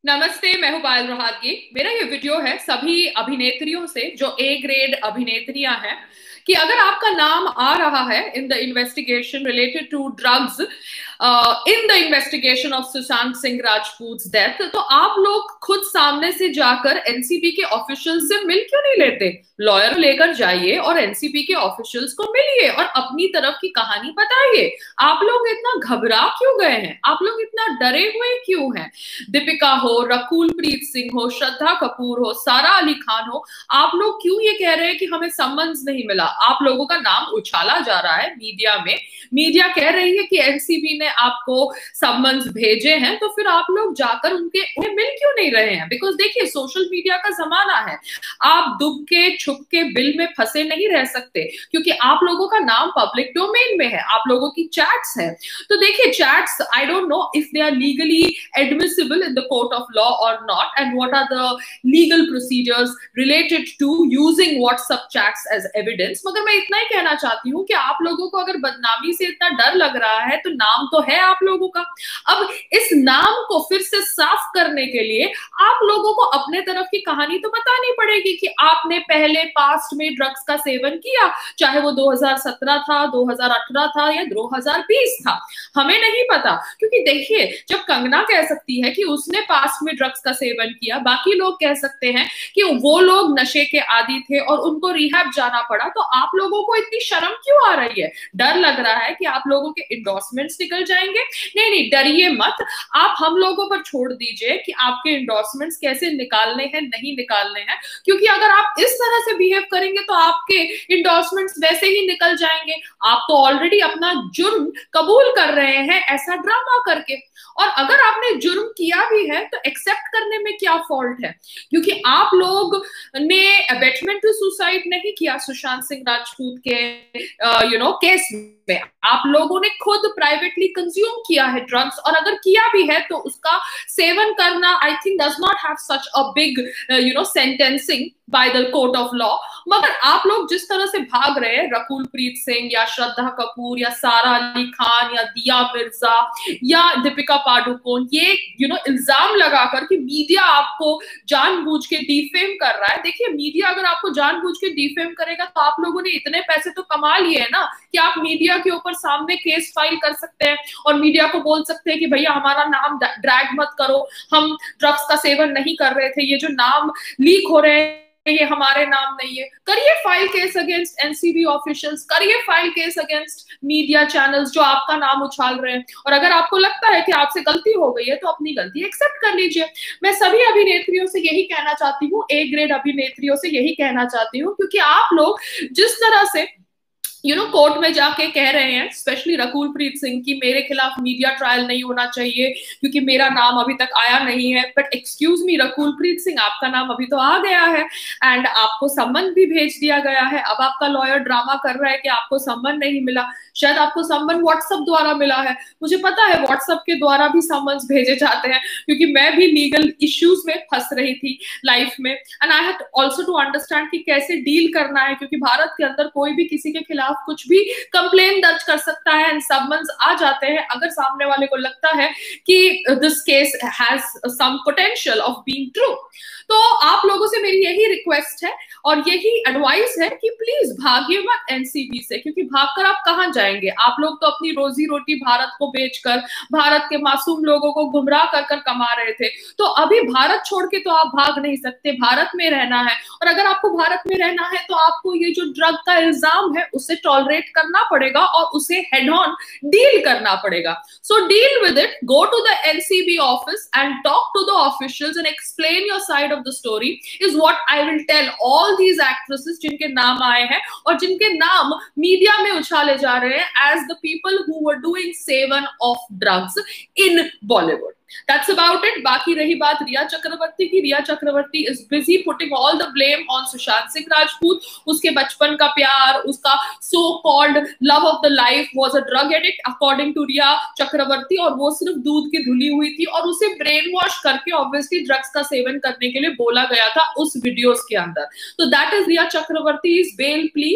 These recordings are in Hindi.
नमस्ते, मैं हूं पायल रोहातगी। मेरा ये वीडियो है सभी अभिनेत्रियों से जो ए ग्रेड अभिनेत्रियां हैं कि अगर आपका नाम आ रहा है in the investigation related to drugs, in the investigation of Sushant Singh Rajput death, तो आप लोग खुद सामने से जाकर एनसीबी के ऑफिशियल्स से मिल क्यों नहीं लेते? लॉयर लेकर जाइए और एनसीबी के ऑफिशियल्स को मिलिए और अपनी तरफ की कहानी बताइए। आप लोग इतना घबरा क्यों गए हैं? आप लोग इतना डरे हुए क्यों हैं? दीपिका हो, रकुल प्रीत सिंह हो, श्रद्धा कपूर हो, सारा अली खान हो, आप लोग क्यों ये कह रहे हैं कि हमें समन्स नहीं मिला? आप लोगों का नाम उछाला जा रहा है मीडिया में। मीडिया कह रही है कि एनसीबी ने आपको समन्स भेजे हैं, तो फिर आप लोग जाकर उन्हें मिल क्यों नहीं रहे हैं? बिकॉज देखिए, सोशल मीडिया का जमाना है। आप दुब के छुप के बिल में फंसे नहीं रह सकते, क्योंकि आप लोगों का नाम पब्लिक डोमेन में है, आप लोगों की चैट्स है। तो देखिए, chats, I don't know if they are legally admissible in the court of law or not, and what are the legal procedures related to using WhatsApp chats as evidence। मगर मैं इतना ही कहना चाहती हूँ कि आप लोगों को अगर बदनामी से इतना डर लग रहा है तो नाम तो है आप लोगों का। अब इस नाम को फिर से साफ करने के लिए आप लोगों को अपने तरफ की कहानी तो बतानी पड़ेगी कि आपने पहले पास्ट में ड्रग्स का सेवन किया, चाहे वो 2017 था, 2018 था या 2020 था, हमें नहीं पता। क्योंकि देखिए, जब कंगना कह सकती है कि उसने पास्ट में ड्रग्स का सेवन किया, बाकी लोग कह सकते हैं कि वो लोग नशे के आदी थे और उनको रिहैब जाना पड़ा, तो आप लोगों को इतनी शर्म क्यों आ रही है? डर लग रहा है कि आप लोगों के इंडोर्समेंट्स निकल जाएंगे? नहीं नहीं, डरिए मत। आप हम लोगों पर छोड़ दीजिए कि आपके इंडोर्समेंट्स कैसे निकालने हैं, नहीं निकालने हैं। क्योंकि अगर आप इस तरह से बिहेव करेंगे तो आपके इंडोर्समेंट्स वैसे ही निकल जाएंगे। आप तो ऑलरेडी अपना जुर्म कबूल कर रहे हैं ऐसा ड्रामा करके। और अगर आपने जुर्म किया भी है तो एक्सेप्ट करने में क्या फॉल्ट है? क्योंकि आप लोग ने अबेटमेंट टू सुसाइड नहीं किया सुशांत सिंह राजपूत के केस में। आप लोगों ने खुद प्राइवेटली कंज्यूम किया है ड्रग्स, और अगर किया भी है तो उसका सेवन करना I think does not have such a big sentencing by the court of law. मगर आप लोग जिस तरह से भाग रहे हैं, रकुल प्रीत सिंह या श्रद्धा कपूर या सारा अली खान या दिया मिर्जा या दीपिका पादुकोण, ये इल्जाम लगाकर कि मीडिया आपको जानबूझ के डिफेम कर रहा है। देखिए, मीडिया अगर आपको जानबूझ के डिफेम करेगा तो आप लोगों ने इतने पैसे तो कमा लिए हैं ना कि आप मीडिया के ऊपर सामने केस फाइल कर सकते हैं और मीडिया को बोल सकते हैं कि भैया हमारा नाम ड्रैग मत करो, हम ड्रग्स का सेवन नहीं कर रहे थे, ये जो नाम लीक हो रहे हैं ये हमारे नाम नहीं है। करिए file case against NCB officials, करिए file case against media channels जो आपका नाम उछाल रहे हैं। और अगर आपको लगता है कि आपसे गलती हो गई है तो अपनी गलती एक्सेप्ट कर लीजिए। मैं सभी अभिनेत्रियों से यही कहना चाहती हूँ, ए ग्रेड अभिनेत्रियों से यही कहना चाहती हूँ, क्योंकि आप लोग जिस तरह से कोर्ट में जाके कह रहे हैं, स्पेशली रकुल प्रीत सिंह, की मेरे खिलाफ मीडिया ट्रायल नहीं होना चाहिए क्योंकि मेरा नाम अभी तक आया नहीं है। But excuse me Rakul Preet Singh, आपका नाम अभी तो आ गया है एंड आपको सम्मन भी भेज दिया गया है। अब आपका लॉयर ड्रामा कर रहा है कि आपको सम्मन नहीं मिला। शायद आपको सम्मन व्हाट्सएप द्वारा मिला है। मुझे पता है व्हाट्सएप के द्वारा भी सम्मन्स भेजे जाते हैं, क्योंकि मैं भी लीगल इश्यूज में फंस रही थी लाइफ में, and I had also to understand कि कैसे डील करना है, क्योंकि भारत के अंदर कोई भी किसी के खिलाफ कुछ भी कंप्लेन दर्ज कर सकता है एंड समन्स आ जाते हैं अगर सामने वाले को लगता है कि this case has some potential of being true. तो आप लोगों से मेरी यही रिक्वेस्ट है और यही एडवाइस है कि प्लीज भागिए मत एनसीबी से, क्योंकि भागकर आप कहां जाएंगे? आप लोग तो अपनी रोजी रोटी भारत को बेचकर, भारत के मासूम लोगों को गुमराह कर कर कमा रहे थे। तो अभी भारत छोड़ के तो आप भाग नहीं सकते, भारत में रहना है। और अगर आपको भारत में रहना है तो आपको ये जो ड्रग का इल्जाम है उसे टॉलरेट करना पड़ेगा और उसे हेड ऑन डील करना पड़ेगा। So deal with it, go to the NCB office and talk to the officials and explain your side of the story is what I will tell all these actresses जिनके नाम आए हैं और जिनके नाम मीडिया में उछाले जा रहे हैं as the people who were doing seven of drugs in Bollywood. That's about it. बाकी रही बात रिया चक्रवर्ती की, रिया चक्रवर्ती is busy putting all the blame on Sushant Singh Rajput. उसके बचपन का प्यार, उसका so called love of the life was a drug addict according to रिया चक्रवर्ती, और वो सिर्फ दूध की धुली हुई थी और उसे ब्रेन वॉश करके ऑब्वियसली ड्रग्स का सेवन करने के लिए बोला गया था उस वीडियोस के अंदर। तो that is Rhea Chakraborty is bail plea,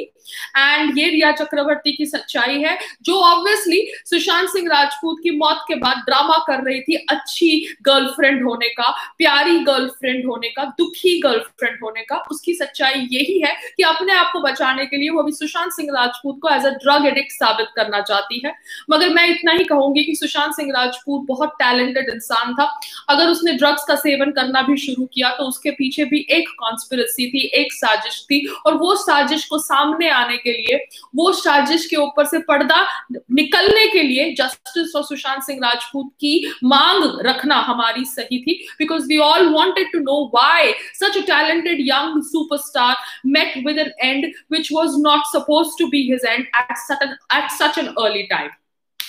and ये रिया चक्रवर्ती की सच्चाई है जो ऑब्वियसली सुशांत सिंह राजपूत की मौत के बाद ड्रामा कर रही थी अच्छी गर्लफ्रेंड होने का, प्यारी गर्लफ्रेंड होने का, दुखी गर्लफ्रेंड होने का। उसकी सच्चाई यही है कि अपने आप को बचाने के लिए वो अभी सुशांत सिंह राजपूत को एज अ ड्रग एडिक्ट साबित करना चाहती है। मगर मैं इतना ही कहूंगी कि सुशांत सिंह राजपूत बहुत टैलेंटेड इंसान था। अगर उसने ड्रग्स का सेवन करना भी शुरू किया तो उसके पीछे भी एक कॉन्स्पिरेसी थी, एक साजिश थी, और वो साजिश को सामने आने के लिए, वो साजिश के ऊपर से पर्दा निकलने के लिए जस्टिस और सुशांत सिंह राजपूत की मांग रखना हमारी सही थी। Because we all wanted to know why such a talented young superstar met with an end which was not supposed to be his end at such an early time.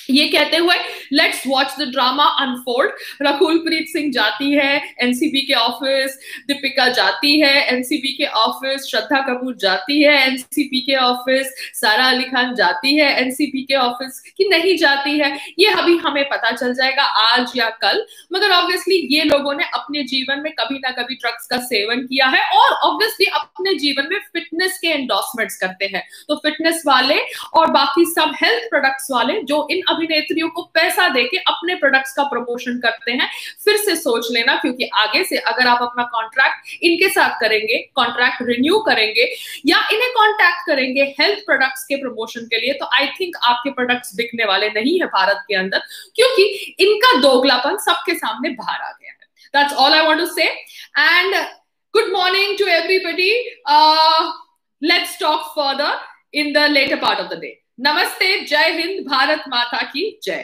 ये कहते हुए let's watch the drama unfold. Rakul Preet Singh जाती है एनसीबी के ऑफिस, दीपिका जाती है एनसीबी के ऑफिस, श्रद्धा कपूर जाती है एनसीबी के ऑफिस, सारा अली खान जाती है एनसीबी के ऑफिस, कि नहीं जाती है ये अभी हमें पता चल जाएगा आज या कल। मगर ऑब्वियसली ये लोगों ने अपने जीवन में कभी ना कभी ड्रग्स का सेवन किया है और ऑब्वियसली अपने जीवन में फिटनेस के एंडोर्समेंट्स करते हैं। तो फिटनेस वाले और बाकी सब हेल्थ प्रोडक्ट्स वाले जो इन अभिनेत्रियों को पैसा देके अपने प्रोडक्ट्स का प्रमोशन करते हैं, फिर से सोच लेना, क्योंकि आगे से अगर आप अपना कॉन्ट्रैक्ट इनके साथ करेंगे, कॉन्ट्रैक्ट रिन्यू करेंगे या इन्हें कॉन्टैक्ट करेंगे हेल्थ प्रोडक्ट्स के प्रमोशन के लिए, तो आई थिंक आपके प्रोडक्ट्स बिकने वाले नहीं है भारत के अंदर, क्योंकि इनका दोगलापन सबके सामने बाहर आ गया है। That's all I want to say and good morning to everybody. Let's talk further in the later part of the day. Namaste, Jai Hind, Bharat Mata ki Jai.